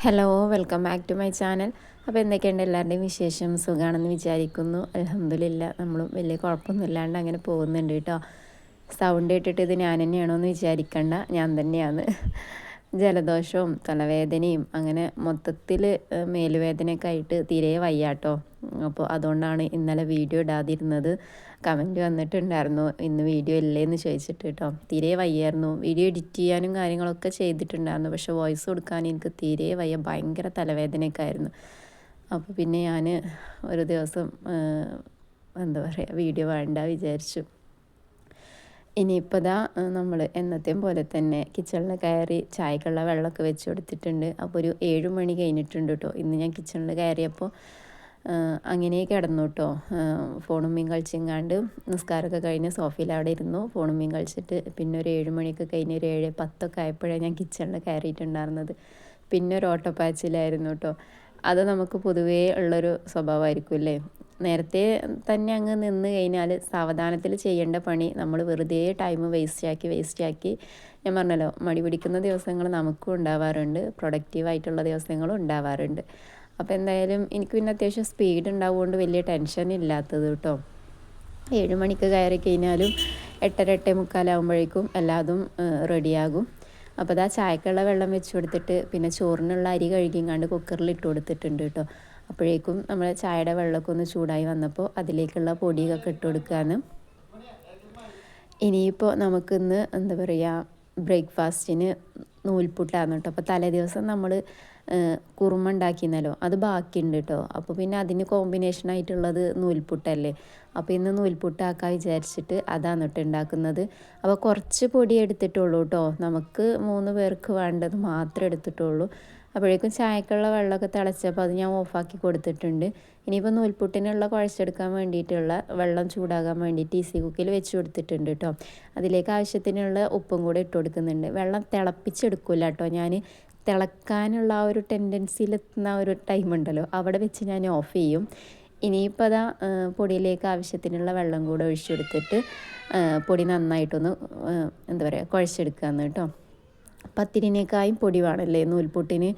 Hello welcome back to my channel. അപ്പോൾ എന്തൊക്കെയുണ്ട് എല്ലാവരുടെയും വിശേഷം? സുഖമാണെന്ന് വിചാരിക്കുന്നു. അൽഹംദുലില്ലാ നമ്മളും വലിയ കുഴപ്പമൊന്നും ഇല്ലാണ്ട് അങ്ങനെ പോകുന്നുണ്ട് കേട്ടോ. സൗണ്ട് കേട്ടിട്ട് ഇത് ഞാൻ തന്നെയാണോ എന്ന് വിചാരിക്കണ്ട, ഞാൻ തന്നെയാണ്. ജലദോഷവും തലവേദനയും അങ്ങനെ മൊത്തത്തിൽ മേലുവേദനയൊക്കെ ആയിട്ട് തീരെ വയ്യാട്ടോ. അപ്പോൾ അതുകൊണ്ടാണ് ഇന്നലെ വീഡിയോ ഇടാതിരുന്നത്. കമൻറ്റ് വന്നിട്ടുണ്ടായിരുന്നു ഇന്ന് വീഡിയോ ഇല്ലേന്ന് ചോദിച്ചിട്ട് കേട്ടോ. തീരെ വയ്യായിരുന്നു. വീഡിയോ എഡിറ്റ് ചെയ്യാനും കാര്യങ്ങളൊക്കെ ചെയ്തിട്ടുണ്ടായിരുന്നു, പക്ഷേ വോയിസ് കൊടുക്കാൻ എനിക്ക് തീരെ വയ്യ, ഭയങ്കര തലവേദനയൊക്കെ ആയിരുന്നു. അപ്പോൾ പിന്നെ ഞാൻ ഒരു ദിവസം എന്താ പറയുക, വീഡിയോ വേണ്ട വിചാരിച്ചു. ഇനിയിപ്പോൾ ദാ നമ്മൾ എന്നത്തെയും പോലെ തന്നെ കിച്ചണിൽ കയറി ചായക്കുള്ള വെള്ളമൊക്കെ വെച്ച് കൊടുത്തിട്ടുണ്ട്. അപ്പോൾ ഒരു 7 മണി കഴിഞ്ഞിട്ടുണ്ട് കേട്ടോ. ഇന്ന് ഞാൻ കിച്ചണിൽ കയറിയപ്പോൾ അങ്ങനെ കിടന്നു കേട്ടോ. ഫോണും മീൻ കളിച്ചിങ്ങാണ്ട് നിസ്കാരമൊക്കെ കഴിഞ്ഞ് സോഫയിൽ അവിടെ ഇരുന്നു ഫോണും മീൻ കളിച്ചിട്ട്. പിന്നെ ഒരു 7 മണിയൊക്കെ കഴിഞ്ഞ് ഒരു 7:10 ആയപ്പോഴാണ് ഞാൻ കിച്ചണിൽ കയറിയിട്ടുണ്ടായിരുന്നത്. പിന്നെ ഒരു ഓട്ടപ്പാച്ചിലായിരുന്നു കേട്ടോ. അത് നമുക്ക് പൊതുവേ ഉള്ളൊരു സ്വഭാവമായിരിക്കും അല്ലേ. നേരത്തെ തന്നെ അങ്ങ് നിന്ന് കഴിഞ്ഞാൽ സാവധാനത്തിൽ ചെയ്യേണ്ട പണി നമ്മൾ വെറുതെ ടൈം വേസ്റ്റാക്കി ഞാൻ പറഞ്ഞല്ലോ, മടി പിടിക്കുന്ന ദിവസങ്ങൾ നമുക്കും ഉണ്ടാവാറുണ്ട്, പ്രൊഡക്റ്റീവായിട്ടുള്ള ദിവസങ്ങളും ഉണ്ടാവാറുണ്ട്. അപ്പോൾ എന്തായാലും എനിക്ക് പിന്നെ അത്യാവശ്യം സ്പീഡ് ഉണ്ടാവുകൊണ്ട് വലിയ ടെൻഷൻ ഇല്ലാത്തത് കേട്ടോ. 7 മണിക്ക് കയറി കഴിഞ്ഞാലും 8:30 8:45 ആകുമ്പോഴേക്കും എല്ലാതും റെഡിയാകും. അപ്പോൾ അതാ ചായക്കുള്ള വെള്ളം വെച്ച് കൊടുത്തിട്ട് പിന്നെ ചോറിനുള്ള അരി കഴുകിങ്ങാണ്ട് കുക്കറിൽ ഇട്ട് കൊടുത്തിട്ടുണ്ട് കേട്ടോ. അപ്പോഴേക്കും നമ്മൾ ചായയുടെ വെള്ളമൊക്കെ ഒന്ന് ചൂടായി വന്നപ്പോൾ അതിലേക്കുള്ള പൊടിയൊക്കെ ഇട്ട് കൊടുക്കുകയാണ്. ഇനിയിപ്പോൾ നമുക്കിന്ന് എന്താ പറയുക, ബ്രേക്ക്ഫാസ്റ്റിന് നൂൽപുട്ടാണ് കേട്ടോ. അപ്പോൾ തലേ ദിവസം നമ്മൾ കുറുമ ഉണ്ടാക്കിയെന്നല്ലോ, അത് ബാക്കിയുണ്ട് കേട്ടോ. അപ്പോൾ പിന്നെ അതിന് കോമ്പിനേഷനായിട്ടുള്ളത് നൂൽപുട്ടല്ലേ. അപ്പോൾ ഇന്ന് നൂൽപുട്ടാക്കാൻ വിചാരിച്ചിട്ട് അതാണ് കേട്ടോ ഉണ്ടാക്കുന്നത്. അപ്പോൾ കുറച്ച് പൊടി എടുത്തിട്ടുള്ളൂ കേട്ടോ, നമുക്ക് 3 പേർക്ക് വേണ്ടത് മാത്രമേ എടുത്തിട്ടുള്ളൂ. അപ്പോഴേക്കും ചായക്കുള്ള വെള്ളമൊക്കെ തിളച്ചപ്പോൾ അത് ഞാൻ ഓഫാക്കി കൊടുത്തിട്ടുണ്ട്. ഇനിയിപ്പോൾ നൂൽപുട്ടിനുള്ള കുഴച്ചെടുക്കാൻ വേണ്ടിയിട്ടുള്ള വെള്ളം ചൂടാകാൻ വേണ്ടിയിട്ട് ഈസി കുക്കിൽ വെച്ച് കൊടുത്തിട്ടുണ്ട് കേട്ടോ. അതിലേക്ക് ആവശ്യത്തിനുള്ള ഉപ്പും കൂടെ ഇട്ട് കൊടുക്കുന്നുണ്ട്. വെള്ളം തിളപ്പിച്ചെടുക്കില്ല കേട്ടോ ഞാൻ, തിളക്കാനുള്ള ആ ഒരു ടെൻഡൻസിയിലെത്തുന്ന ഒരു ടൈം ഉണ്ടല്ലോ, അവിടെ വെച്ച് ഞാൻ ഓഫ് ചെയ്യും. ഇനിയിപ്പോൾ അതാ പൊടിയിലേക്ക് ആവശ്യത്തിനുള്ള വെള്ളം കൂടെ ഒഴിച്ചെടുത്തിട്ട് പൊടി നന്നായിട്ടൊന്ന് എന്താ പറയുക കുഴച്ചെടുക്കാമെന്ന് കേട്ടോ. പത്തിരിനേക്കായും പൊടി വേണമല്ലേ നൂൽപുട്ടിന്.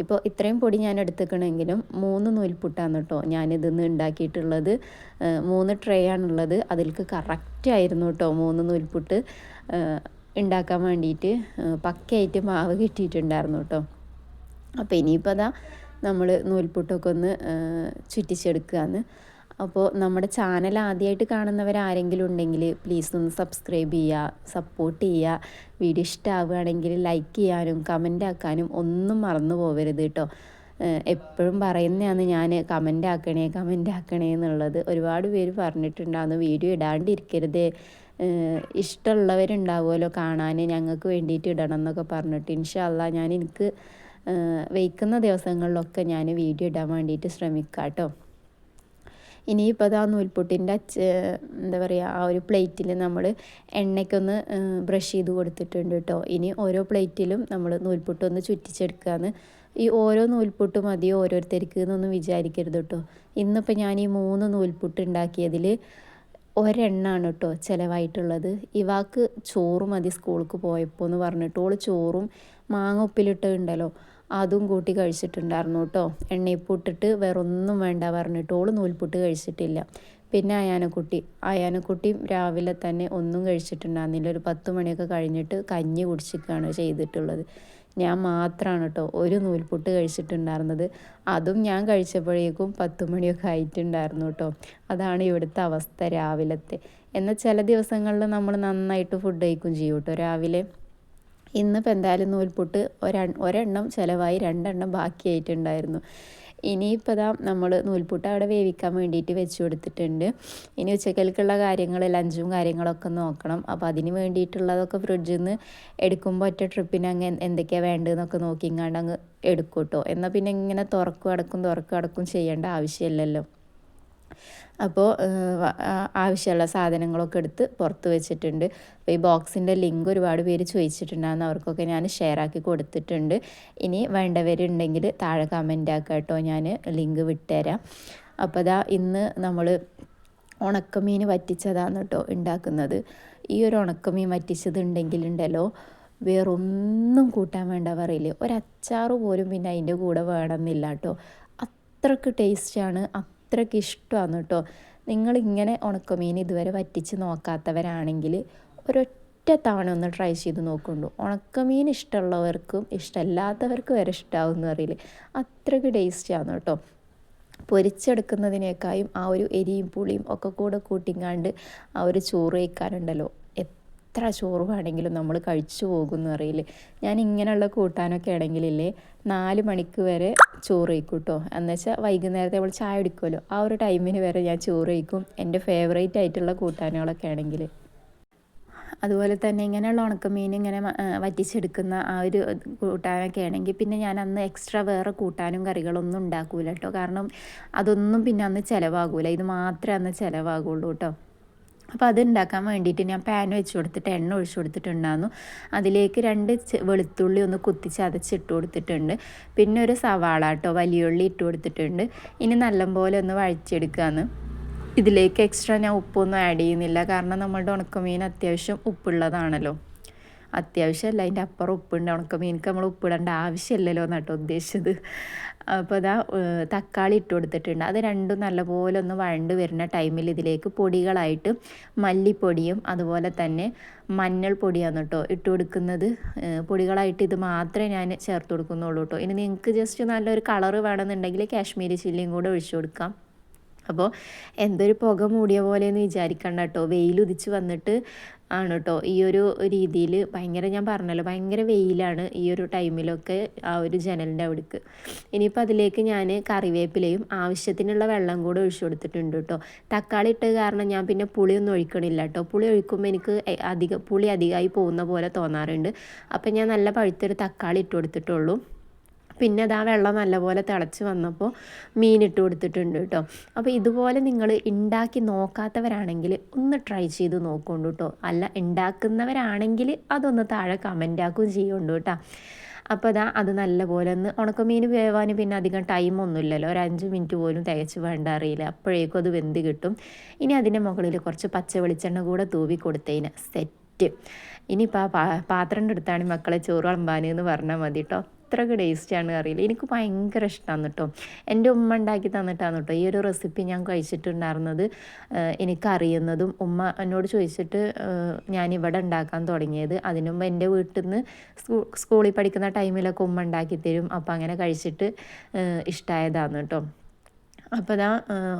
ഇപ്പോൾ ഇത്രയും പൊടി ഞാൻ എടുത്തേക്കണമെങ്കിലും 3 നൂൽപുട്ടാണ് കേട്ടോ ഞാനിതിന്ന് ഉണ്ടാക്കിയിട്ടുള്ളത്. 3 ട്രേ ആണുള്ളത്. അതിലേക്ക് കറക്റ്റായിരുന്നു കേട്ടോ 3 നൂൽപുട്ട് ഉണ്ടാക്കാൻ വേണ്ടിയിട്ട് പക്കയായിട്ട് മാവ് കിട്ടിയിട്ടുണ്ടായിരുന്നു കേട്ടോ. അപ്പോൾ ഇനിയിപ്പോൾ അതാ നമ്മൾ നൂൽപുട്ടൊക്കെ ഒന്ന് ചുറ്റിച്ചെടുക്കുകയാണ്. അപ്പോൾ നമ്മുടെ ചാനൽ ആദ്യമായിട്ട് കാണുന്നവരാരെങ്കിലും ഉണ്ടെങ്കിൽ പ്ലീസ് ഒന്ന് സബ്സ്ക്രൈബ് ചെയ്യുക, സപ്പോർട്ട് ചെയ്യുക. വീഡിയോ ഇഷ്ടമാവുകയാണെങ്കിൽ ലൈക്ക് ചെയ്യാനും കമൻ്റ് ആക്കാനും ഒന്നും മറന്നു പോകരുത് കേട്ടോ. എപ്പോഴും പറയുന്നതാണ് ഞാൻ കമൻ്റ് ആക്കണേ എന്നുള്ളത്. ഒരുപാട് പേര് പറഞ്ഞിട്ടുണ്ടാകുന്നു വീഡിയോ ഇടാണ്ടിരിക്കരുത്, ഇഷ്ടമുള്ളവരുണ്ടാവുമല്ലോ കാണാൻ, ഞങ്ങൾക്ക് വേണ്ടിയിട്ട് ഇടണം എന്നൊക്കെ പറഞ്ഞിട്ട്. ഇൻഷാ അള്ളാ ഞാൻ എനിക്ക് വയ്ക്കുന്ന ദിവസങ്ങളിലൊക്കെ ഞാൻ വീഡിയോ ഇടാൻ വേണ്ടിയിട്ട് ശ്രമിക്കാം കേട്ടോ. ഇനിയിപ്പോൾ അത് ആ നൂൽപുട്ടിൻ്റെ എന്താ പറയുക, ആ ഒരു പ്ലേറ്റിൽ നമ്മൾ എണ്ണയ്ക്കൊന്ന് ബ്രഷ് ചെയ്ത് കൊടുത്തിട്ടുണ്ട് കേട്ടോ. ഇനി ഓരോ പ്ലേറ്റിലും നമ്മൾ നൂൽപുട്ടൊന്ന് ചുറ്റിച്ചെടുക്കുകയാണ്. ഈ ഓരോ നൂൽപുട്ട് മതിയോ ഓരോരുത്തർക്ക് എന്നൊന്നും വിചാരിക്കരുത് കേട്ടോ. ഇന്നിപ്പോൾ ഞാൻ ഈ 3 നൂൽപുട്ട് ഉണ്ടാക്കിയതിൽ ഒരെണ്ണമാണ് കേട്ടോ ചിലവായിട്ടുള്ളത്. ഇവാക്ക് ചോറ് മതി സ്കൂൾക്ക് പോയപ്പോൾ എന്ന് പറഞ്ഞിട്ട് ഓൾ ചോറും മാങ്ങ ഉപ്പിലിട്ടുണ്ടല്ലോ അതും കൂട്ടി കഴിച്ചിട്ടുണ്ടായിരുന്നു കേട്ടോ. എണ്ണയിപ്പിട്ടിട്ട് വേറെ ഒന്നും വേണ്ട പറഞ്ഞിട്ട് ഓൾ നൂൽപുട്ട് കഴിച്ചിട്ടില്ല. പിന്നെ അയാനക്കുട്ടിയും രാവിലെ തന്നെ ഒന്നും കഴിച്ചിട്ടുണ്ടായിരുന്നില്ല. ഒരു 10 മണിയൊക്കെ കഴിഞ്ഞിട്ട് കഞ്ഞി കുടിച്ചിട്ടാണ് ചെയ്തിട്ടുള്ളത്. ഞാൻ മാത്രമാണ് കേട്ടോ ഒരു നൂൽപുട്ട് കഴിച്ചിട്ടുണ്ടായിരുന്നത്. അതും ഞാൻ കഴിച്ചപ്പോഴേക്കും 10 മണിയൊക്കെ ആയിട്ടുണ്ടായിരുന്നു കേട്ടോ. അതാണ് ഇവിടുത്തെ അവസ്ഥ രാവിലത്തെ. എന്നാൽ ചില ദിവസങ്ങളിൽ നമ്മൾ നന്നായിട്ട് ഫുഡ് കഴിക്കും ചെയ്യും കേട്ടോ രാവിലെ. ഇന്നിപ്പോൾ എന്തായാലും നൂൽപുട്ട് ഒരെണ്ണം ചിലവായി, 2 എണ്ണം ബാക്കിയായിട്ടുണ്ടായിരുന്നു. ഇനിയിപ്പോൾ ഇതാ നമ്മൾ നൂൽപുട്ട് അവിടെ വേവിക്കാൻ വേണ്ടിയിട്ട് വെച്ച് കൊടുത്തിട്ടുണ്ട്. ഇനി ഉച്ചക്കൽക്കുള്ള കാര്യങ്ങൾ ലഞ്ചും കാര്യങ്ങളൊക്കെ നോക്കണം. അപ്പോൾ അതിന് വേണ്ടിയിട്ടുള്ളതൊക്കെ ഫ്രിഡ്ജിൽ നിന്ന് എടുക്കുമ്പോൾ ഒറ്റ ട്രിപ്പിന് അങ്ങ് എന്തൊക്കെയാണ് വേണ്ടതെന്നൊക്കെ നോക്കിങ്ങാണ്ട് അങ്ങ് എടുക്കും കേട്ടോ. എന്നാൽ പിന്നെ ഇങ്ങനെ തുറക്കും അടക്കും ചെയ്യേണ്ട ആവശ്യമില്ലല്ലോ. അപ്പോൾ ആവശ്യമുള്ള സാധനങ്ങളൊക്കെ എടുത്ത് പുറത്ത് വെച്ചിട്ടുണ്ട്. അപ്പോൾ ഈ ബോക്സിൻ്റെ ലിങ്ക് ഒരുപാട് പേര് ചോദിച്ചിട്ടുണ്ടായിരുന്നു, അവർക്കൊക്കെ ഞാൻ ഷെയർ ആക്കി കൊടുത്തിട്ടുണ്ട്. ഇനി വേണ്ടവരുണ്ടെങ്കിൽ താഴെ കമൻ്റ് ആക്കുക കേട്ടോ, ഞാൻ ലിങ്ക് വിട്ടുതരാം. അപ്പോൾ അതാ ഇന്ന് നമ്മൾ ഉണക്കമീൻ വറ്റിച്ചതാണ് കേട്ടോ ഉണ്ടാക്കുന്നത്. ഈ ഒരു ഉണക്കമീൻ വറ്റിച്ചത് ഉണ്ടെങ്കിലുണ്ടല്ലോ വേറൊന്നും കൂട്ടാൻ വേണ്ട പറയില്ലേ, ഒരച്ചാറ് പോലും പിന്നെ അതിൻ്റെ കൂടെ വേണമെന്നില്ല കേട്ടോ. അത്രയ്ക്ക് ടേസ്റ്റാണ്, അത്രയ്ക്ക് ഇഷ്ടമാണ് കേട്ടോ. നിങ്ങളിങ്ങനെ ഉണക്കമീൻ ഇതുവരെ വറ്റിച്ച് നോക്കാത്തവരാണെങ്കിൽ ഒരൊറ്റ തവണ ഒന്ന് ട്രൈ ചെയ്ത് നോക്കുന്നുണ്ടു. ഉണക്കമീൻ ഇഷ്ടമുള്ളവർക്കും ഇഷ്ടമല്ലാത്തവർക്ക് വരെ ഇഷ്ടമാവും എന്ന് അറിയില്ലേ, അത്രയ്ക്ക് ടേസ്റ്റാണ് കേട്ടോ. പൊരിച്ചെടുക്കുന്നതിനേക്കാളും ആ ഒരു എരിയും പുളിയും ഒക്കെ കൂടെ കൂട്ടിങ്ങാണ്ട് ആ ഒരു ചോറ് കഴിക്കാനുണ്ടല്ലോ, എത്ര ചോറ് വേണമെങ്കിലും നമ്മൾ കഴിച്ചു പോകുമെന്ന് അറിയില്ലേ. ഞാൻ ഇങ്ങനെയുള്ള കൂട്ടാനൊക്കെ ആണെങ്കിലില്ലേ 4 മണിക്ക് വരെ ചോറ് കഴിക്കും കേട്ടോ. എന്നുവെച്ചാൽ വൈകുന്നേരത്തെ നമ്മൾ ചായ കുടിക്കുമല്ലോ, ആ ഒരു ടൈമിന് വരെ ഞാൻ ചോറ് കഴിക്കും, എൻ്റെ ഫേവറേറ്റ് ആയിട്ടുള്ള കൂട്ടാനുകളൊക്കെ ആണെങ്കിൽ. അതുപോലെ തന്നെ ഇങ്ങനെയുള്ള ഉണക്കമീൻ ഇങ്ങനെ വറ്റിച്ചെടുക്കുന്ന ആ ഒരു കൂട്ടാനൊക്കെ ആണെങ്കിൽ പിന്നെ ഞാൻ അന്ന് എക്സ്ട്രാ വേറെ കൂട്ടാനും കറികളൊന്നും ഉണ്ടാക്കൂല കേട്ടോ. കാരണം അതൊന്നും പിന്നെ അന്ന് ചിലവാകൂല, ഇത് മാത്രമേ അന്ന് ചിലവാകുള്ളൂ കേട്ടോ. അപ്പോൾ അത് ഉണ്ടാക്കാൻ വേണ്ടിയിട്ട് ഞാൻ പാൻ വെച്ച് കൊടുത്തിട്ട് എണ്ണ ഒഴിച്ച് കൊടുത്തിട്ടുണ്ടായിരുന്നു. അതിലേക്ക് 2 വെളുത്തുള്ളി ഒന്ന് ചതച്ചിട്ട് കൊടുത്തിട്ടുണ്ട്. പിന്നെ ഒരു സവാള കേട്ടോ, വലിയ ഉള്ളി ഇട്ട് കൊടുത്തിട്ടുണ്ട്. ഇനി നല്ലപോലെ ഒന്ന് വഴച്ചെടുക്കുകയാണ്. ഇതിലേക്ക് എക്സ്ട്രാ ഞാൻ ഉപ്പൊന്നും ആഡ് ചെയ്യുന്നില്ല, കാരണം നമ്മളുടെ ഉണക്കമീൻ അത്യാവശ്യം ഉപ്പുള്ളതാണല്ലോ. അത്യാവശ്യമല്ല, അതിൻ്റെ അപ്പുറം ഉപ്പുണ്ട്. ഉണക്കമീനക്ക് നമ്മൾ ഉപ്പിടേണ്ട ആവശ്യമില്ലല്ലോ എന്നാട്ടോ ഉദ്ദേശിച്ചത്. അപ്പോൾ അതാ തക്കാളി ഇട്ട് കൊടുത്തിട്ടുണ്ട്. അത് രണ്ടും നല്ലപോലെ ഒന്ന് വഴണ്ട് വരുന്ന ടൈമിൽ ഇതിലേക്ക് പൊടികളായിട്ട് മല്ലിപ്പൊടിയും അതുപോലെ തന്നെ മഞ്ഞൾപ്പൊടിയാണ് കേട്ടോ ഇട്ട് കൊടുക്കുന്നത്. പൊടികളായിട്ട് ഇത് മാത്രമേ ഞാൻ ചേർത്ത് കൊടുക്കുന്നുള്ളൂ കേട്ടോ. ഇനി നിങ്ങൾക്ക് ജസ്റ്റ് നല്ലൊരു കളറ് വേണമെന്നുണ്ടെങ്കിൽ കാശ്മീരി ചില്ലിയും കൂടെ ഒഴിച്ചു കൊടുക്കാം. അപ്പോൾ എന്തൊരു പുക മൂടിയ പോലെയെന്ന് വിചാരിക്കണ്ട കേട്ടോ, വെയിലുദിച്ച് വന്നിട്ട് ആണ് കേട്ടോ ഈ ഒരു രീതിയിൽ. ഭയങ്കര, ഞാൻ പറഞ്ഞല്ലോ, ഭയങ്കര വെയിലാണ് ഈ ഒരു ടൈമിലൊക്കെ ആ ഒരു ജനലിൻ്റെ അവിടേക്ക്. ഇനിയിപ്പോൾ അതിലേക്ക് ഞാൻ കറിവേപ്പിലയും ആവശ്യത്തിനുള്ള വെള്ളം കൂടെ ഒഴിച്ചു കൊടുത്തിട്ടുണ്ട് കേട്ടോ. തക്കാളി ഇട്ടത് കാരണം ഞാൻ പിന്നെ പുളിയൊന്നും ഒഴിക്കണില്ല കേട്ടോ. പുളി ഒഴിക്കുമ്പോൾ എനിക്ക് പുളി അധികമായി പോകുന്ന പോലെ തോന്നാറുണ്ട്. അപ്പം ഞാൻ നല്ല പഴുത്തൊരു തക്കാളി ഇട്ട് കൊടുത്തിട്ടുള്ളൂ. പിന്നെ അത് ആ വെള്ളം നല്ലപോലെ തിളച്ച് വന്നപ്പോൾ മീനിട്ട് കൊടുത്തിട്ടുണ്ട് കേട്ടോ. അപ്പോൾ ഇതുപോലെ നിങ്ങൾ ഉണ്ടാക്കി നോക്കാത്തവരാണെങ്കിൽ ഒന്ന് ട്രൈ ചെയ്ത് നോക്കുന്നുണ്ട് കേട്ടോ. അല്ല, ഉണ്ടാക്കുന്നവരാണെങ്കിൽ അതൊന്ന് താഴെ കമൻ്റ് ചെയ്യുന്നുണ്ട് കേട്ടോ. അപ്പോൾ അത് നല്ലപോലെ ഒന്ന്, ഉണക്കമീൻ വേവാൻ പിന്നെ അധികം ടൈമൊന്നുമില്ലല്ലോ, ഒരു 5 മിനിറ്റ് പോലും തികച്ച് വേണ്ട അറിയില്ല, അപ്പോഴേക്കും അത് വെന്ത് കിട്ടും. ഇനി അതിൻ്റെ മുകളിൽ കുറച്ച് പച്ച വെളിച്ചെണ്ണ കൂടെ തൂവി കൊടുത്തതിന് സെറ്റ്. ഇനിയിപ്പോൾ ആ പാത്രം എടുത്താണ് മക്കളെ ചോറ് വിളമ്പാനെന്ന് പറഞ്ഞാൽ മതി കേട്ടോ. അത്രയ്ക്ക് ടേസ്റ്റാണ് അറിയില്ല, എനിക്ക് ഭയങ്കര ഇഷ്ടമാണ് കേട്ടോ. എൻ്റെ ഉമ്മ ഉണ്ടാക്കി തന്നിട്ടാണ് കേട്ടോ ഈ ഒരു റെസിപ്പി ഞാൻ കഴിച്ചിട്ടുണ്ടായിരുന്നത്. എനിക്കറിയുന്നതും ഉമ്മ എന്നോട് ചോദിച്ചിട്ട് ഞാനിവിടെ ഉണ്ടാക്കാൻ തുടങ്ങിയത്. അതിനു മുമ്പ് എൻ്റെ വീട്ടിൽ നിന്ന് സ്കൂളിൽ പഠിക്കുന്ന ടൈമിലൊക്കെ ഉമ്മ ഉണ്ടാക്കി തരും. അപ്പോൾ അങ്ങനെ കഴിച്ചിട്ട് ഇഷ്ടമായതാണ് കേട്ടോ. അപ്പോൾ അതാ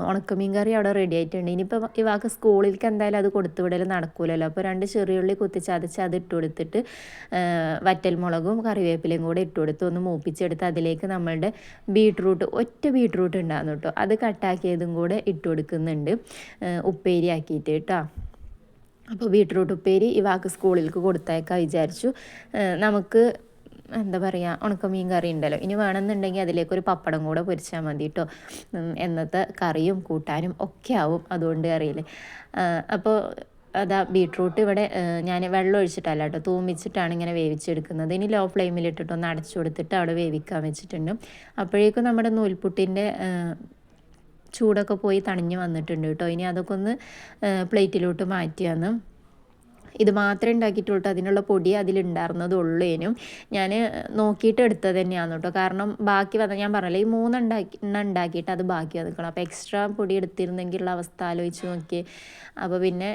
ഉണക്കമീൻ കറി അവിടെ റെഡി ആയിട്ടുണ്ട്. ഇനിയിപ്പോൾ ഇവാൾക്ക് സ്കൂളിലേക്ക് എന്തായാലും അത് കൊടുത്തു വിടൽ നടക്കൂലല്ലോ. അപ്പോൾ 2 ചെറിയുള്ളി കുത്തിച്ചതച്ച് അത് ഇട്ട് കൊടുത്തിട്ട് വറ്റൽമുളകും കറിവേപ്പിലയും കൂടെ ഇട്ട് കൊടുത്ത് ഒന്ന് മൂപ്പിച്ചെടുത്ത് അതിലേക്ക് നമ്മളുടെ ഒറ്റ ബീട്രൂട്ട് ഉണ്ടായിരുന്നു കേട്ടോ, അത് കട്ടാക്കിയതും കൂടെ ഇട്ട് കൊടുക്കുന്നുണ്ട്, ഉപ്പേരി ആക്കിയിട്ട് കേട്ടോ. അപ്പോൾ ബീട്രൂട്ട് ഉപ്പേരി ഇവാൾക്ക് സ്കൂളിലേക്ക് കൊടുത്തേക്കാൻ വിചാരിച്ചു. നമുക്ക് എന്താ പറയുക, ഉണക്കമീൻ കറി ഉണ്ടല്ലോ, ഇനി വേണമെന്നുണ്ടെങ്കിൽ അതിലേക്കൊരു പപ്പടം കൂടെ പൊരിച്ചാൽ മതി കേട്ടോ. എന്നത്തെ കറിയും കൂട്ടാനും ഒക്കെ ആവും അതുകൊണ്ട് അറിയില്ലേ. അപ്പോൾ ബീട്രൂട്ട് ഇവിടെ ഞാൻ വെള്ളം ഒഴിച്ചിട്ടല്ല കേട്ടോ, തൂമിച്ചിട്ടാണ് ഇങ്ങനെ വേവിച്ചെടുക്കുന്നത്. ഇനി ലോ ഫ്ലെയിമിലിട്ടിട്ട് ഒന്ന് അടച്ചു കൊടുത്തിട്ട് അവിടെ വേവിക്കാൻ വെച്ചിട്ടുണ്ട്. അപ്പോഴേക്കും നമ്മുടെ നൂൽപുട്ടിൻ്റെ ചൂടൊക്കെ പോയി തണിഞ്ഞ് വന്നിട്ടുണ്ട് കേട്ടോ. ഇനി അതൊക്കെ ഒന്ന് പ്ലേറ്റിലോട്ട് മാറ്റിയാന്ന്. ഇത് മാത്രമേ ഉണ്ടാക്കിയിട്ടുള്ളൂ, അതിനുള്ള പൊടി അതിലുണ്ടായിരുന്നതുള്ളേനും ഞാൻ നോക്കിയിട്ട് എടുത്തത് തന്നെയാണ് കേട്ടോ. കാരണം ബാക്കി ഞാൻ പറഞ്ഞല്ലോ, ഈ 3 ഉണ്ടാക്കിയിട്ട് അത് ബാക്കി വന്നിക്കണം. അപ്പോൾ എക്സ്ട്രാ പൊടി എടുത്തിരുന്നെങ്കിലുള്ള അവസ്ഥ ആലോചിച്ച് നോക്കി. അപ്പോൾ പിന്നെ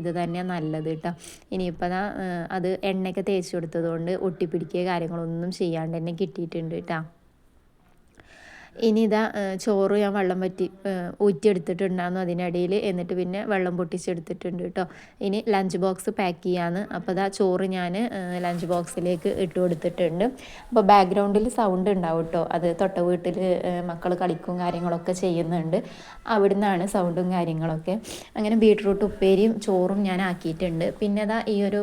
ഇത് തന്നെയാണ് നല്ലത് കേട്ടോ. ഇനിയിപ്പോൾ അത് എണ്ണയൊക്കെ തേച്ച് കൊടുത്തത് കൊണ്ട് ഒട്ടിപ്പിടിക്കുക കാര്യങ്ങളൊന്നും ചെയ്യാണ്ട് തന്നെ കിട്ടിയിട്ടുണ്ട് കേട്ടോ. ഇനി ചോറ് ഞാൻ വെള്ളം ഊറ്റിയെടുത്തിട്ടുണ്ടായിരുന്നു അതിനിടയിൽ. എന്നിട്ട് പിന്നെ വെള്ളം പൊട്ടിച്ചെടുത്തിട്ടുണ്ട് കേട്ടോ. ഇനി ലഞ്ച് ബോക്സ് പാക്ക് ചെയ്യാന്ന്. അപ്പോൾ ചോറ് ഞാൻ ലഞ്ച് ബോക്സിലേക്ക് ഇട്ട് കൊടുത്തിട്ടുണ്ട്. അപ്പോൾ ബാക്ക്ഗ്രൗണ്ടിൽ സൗണ്ട് ഉണ്ടാവും കേട്ടോ, അത് തൊട്ട വീട്ടിൽ മക്കൾ കളിക്കും കാര്യങ്ങളൊക്കെ ചെയ്യുന്നുണ്ട്, അവിടുന്നാണ് സൗണ്ടും കാര്യങ്ങളൊക്കെ. അങ്ങനെ ബീട്രൂട്ട് ഉപ്പേരിയും ചോറും ഞാൻ ആക്കിയിട്ടുണ്ട്. പിന്നെ ഈ ഒരു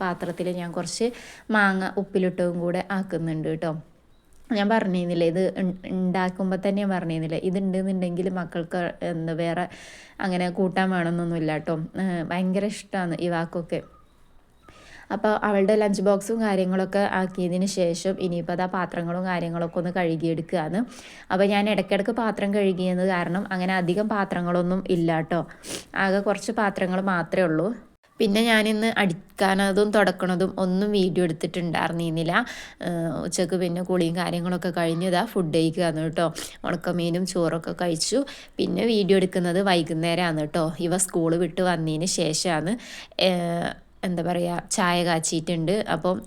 പാത്രത്തിൽ ഞാൻ കുറച്ച് മാങ്ങ ഉപ്പിലിട്ടതും കൂടെ ആക്കുന്നുണ്ട് കേട്ടോ. ഞാൻ പറഞ്ഞിരുന്നില്ലേ, ഇത് ഉണ്ടാക്കുമ്പോൾ തന്നെ ഞാൻ പറഞ്ഞിരുന്നില്ലേ, ഇതുണ്ടെന്നുണ്ടെങ്കിൽ മക്കൾക്ക് വേറെ അങ്ങനെ കൂട്ടാൻ വേണമെന്നൊന്നുമില്ല കേട്ടോ. ഭയങ്കര ഇഷ്ടമാണ് ഇവാക്കൊക്കെ. അപ്പോൾ അവളുടെ ലഞ്ച് ബോക്സും കാര്യങ്ങളൊക്കെ ആക്കിയതിന് ശേഷം ഇനിയിപ്പോൾ പാത്രങ്ങളും കാര്യങ്ങളൊക്കെ ഒന്ന് കഴുകിയെടുക്കുകയാണ്. അപ്പോൾ ഞാൻ ഇടയ്ക്കിടയ്ക്ക് പാത്രം കഴുകിയത് കാരണം അങ്ങനെ അധികം പാത്രങ്ങളൊന്നും ഇല്ല കേട്ടോ, ആകെ കുറച്ച് പാത്രങ്ങൾ മാത്രമേ ഉള്ളൂ. പിന്നെ ഞാനിന്ന് അടിക്കാനതും തുടക്കണതും ഒന്നും വീഡിയോ എടുത്തിട്ടുണ്ടായിരുന്നില്ല. ഉച്ചക്ക് പിന്നെ കുളിയും കാര്യങ്ങളൊക്കെ കഴിഞ്ഞതാ ഫുഡ് കഴിക്കുകയാണ് കേട്ടോ. ഉണക്കമീനും ചോറൊക്കെ കഴിച്ചു. പിന്നെ വീഡിയോ എടുക്കുന്നത് വൈകുന്നേരമാണ് കേട്ടോ. ഇവ സ്കൂൾ വിട്ട് വന്നതിന് ശേഷമാണ് എന്താ പറയുക ചായ കാച്ചിയിട്ടുണ്ട്. അപ്പം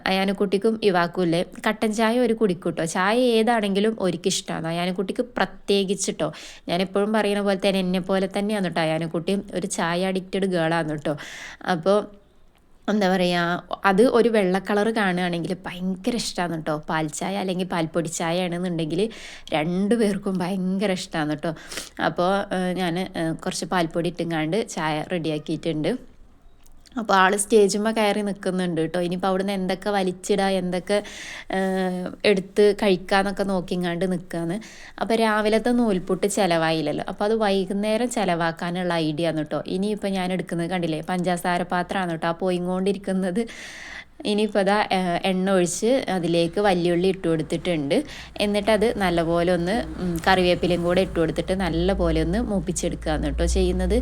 അയാനക്കുട്ടിക്കും ഇവാക്കുമില്ലേ കട്ടൻ ചായ ഒരു കുടിക്കൂട്ടോ. ചായ ഏതാണെങ്കിലും ഒരിക്കിഷ്ടമാണ്. അയാനക്കുട്ടിക്ക് പ്രത്യേകിച്ചിട്ടോ. ഞാനെപ്പോഴും പറയുന്ന പോലെ തന്നെ എന്നെ പോലെ തന്നെയാണ് കേട്ടോ അയാനക്കുട്ടിയും ഒരു ചായ അഡിക്റ്റഡ് ഗേളാണ് കേട്ടോ. അപ്പോൾ എന്താ പറയുക അത് ഒരു വെള്ള കളർ കാണുകയാണെങ്കിൽ ഭയങ്കര ഇഷ്ടമാണ് കേട്ടോ. പാൽ ചായ അല്ലെങ്കിൽ പാൽപ്പൊടി ചായ ആണെന്നുണ്ടെങ്കിൽ രണ്ടു പേർക്കും ഭയങ്കര ഇഷ്ടമാണ് കേട്ടോ. അപ്പോൾ ഞാൻ കുറച്ച് പാൽപ്പൊടി ഇട്ടുങ്ങാണ്ട് ചായ റെഡിയാക്കിയിട്ടുണ്ട്. അപ്പോൾ ആൾ സ്റ്റേജുമ്മ കയറി നിൽക്കുന്നുണ്ട് കേട്ടോ. ഇനിയിപ്പോൾ അവിടുന്ന് എന്തൊക്കെ വലിച്ചിടുക എന്തൊക്കെ എടുത്ത് കഴിക്കാമെന്നൊക്കെ നോക്കിങ്ങാണ്ട് നിൽക്കുകയാണ്. അപ്പോൾ രാവിലത്തെ നൂൽപുട്ട് ചിലവായില്ലല്ലോ, അപ്പോൾ അത് വൈകുന്നേരം ചിലവാക്കാനുള്ള ഐഡിയ ആണ് കേട്ടോ. ഇനിയിപ്പോൾ ഞാൻ എടുക്കുന്നത് കണ്ടില്ലേ പഞ്ചസാര പാത്രമാണ് കേട്ടോ ആ പോയിക്കൊണ്ടിരിക്കുന്നത്. ഇനിയിപ്പോൾ അതാ എണ്ണ ഒഴിച്ച് അതിലേക്ക് വലിയുള്ളി ഇട്ട് കൊടുത്തിട്ടുണ്ട്. എന്നിട്ടത് നല്ലപോലെ ഒന്ന് കറിവേപ്പിലയും കൂടെ ഇട്ട് കൊടുത്തിട്ട് നല്ലപോലെ ഒന്ന് മൂപ്പിച്ചെടുക്കുകയാണ് കേട്ടോ ചെയ്യുന്നത്.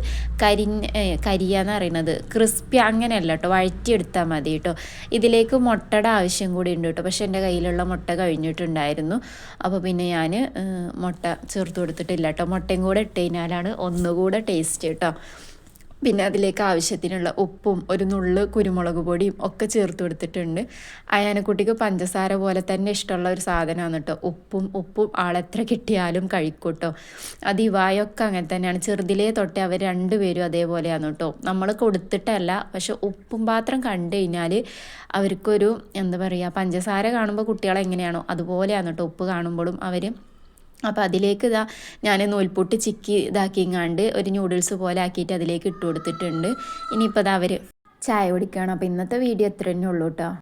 കരിയാന്ന് പറയുന്നത് ക്രിസ്പി അങ്ങനെയല്ല കേട്ടോ, വഴറ്റിയെടുത്താൽ മതി കേട്ടോ. ഇതിലേക്ക് മുട്ടയുടെ ആവശ്യം കൂടി ഉണ്ട് കേട്ടോ. പക്ഷേ എൻ്റെ കയ്യിലുള്ള മുട്ട കഴിഞ്ഞിട്ടുണ്ടായിരുന്നു. അപ്പോൾ പിന്നെ ഞാൻ മുട്ട ചേർത്ത് കൊടുത്തിട്ടില്ല കേട്ടോ. മുട്ടയും കൂടെ ഇട്ട് കഴിഞ്ഞാലാണ് ഒന്നുകൂടെ ടേസ്റ്റ് കേട്ടോ. പിന്നെ അതിലേക്ക് ആവശ്യത്തിനുള്ള ഉപ്പും ഒരു നുള്ള് കുരുമുളക് പൊടിയും ഒക്കെ ചേർത്ത് കൊടുത്തിട്ടുണ്ട്. അയാനക്കുട്ടിക്ക് പഞ്ചസാര പോലെ തന്നെ ഇഷ്ടമുള്ള ഒരു സാധനമാണ് കേട്ടോ ഉപ്പും ആളെത്ര കിട്ടിയാലും കഴിക്കും കേട്ടോ. അത് ഇവായൊക്കെ അങ്ങനെ തന്നെയാണ്. ചെറുതിലേ തൊട്ടേ അവർ രണ്ടുപേരും അതേപോലെയാണ് കേട്ടോ. നമ്മൾ കൊടുത്തിട്ടല്ല, പക്ഷെ ഉപ്പും പാത്രം കണ്ടു കഴിഞ്ഞാൽ അവർക്കൊരു എന്താ പറയുക പഞ്ചസാര കാണുമ്പോൾ കുട്ടികളെങ്ങനെയാണോ അതുപോലെയാണ് കേട്ടോ ഉപ്പ് കാണുമ്പോഴും അവർ. അപ്പോൾ അതിലേക്ക് ഞാൻ നൂൽപുട്ട് ചിക്കി ഇതാക്കിങ്ങാണ്ട് ഒരു ന്യൂഡിൽസ് പോലെ ആക്കിയിട്ട് അതിലേക്ക് ഇട്ട് കൊടുത്തിട്ടുണ്ട്. ഇനിയിപ്പോൾ അവർ ചായ കുടിക്കുകയാണ്. അപ്പോൾ ഇന്നത്തെ വീഡിയോ ഇത്ര തന്നെ ഉള്ളൂ കേട്ടോ.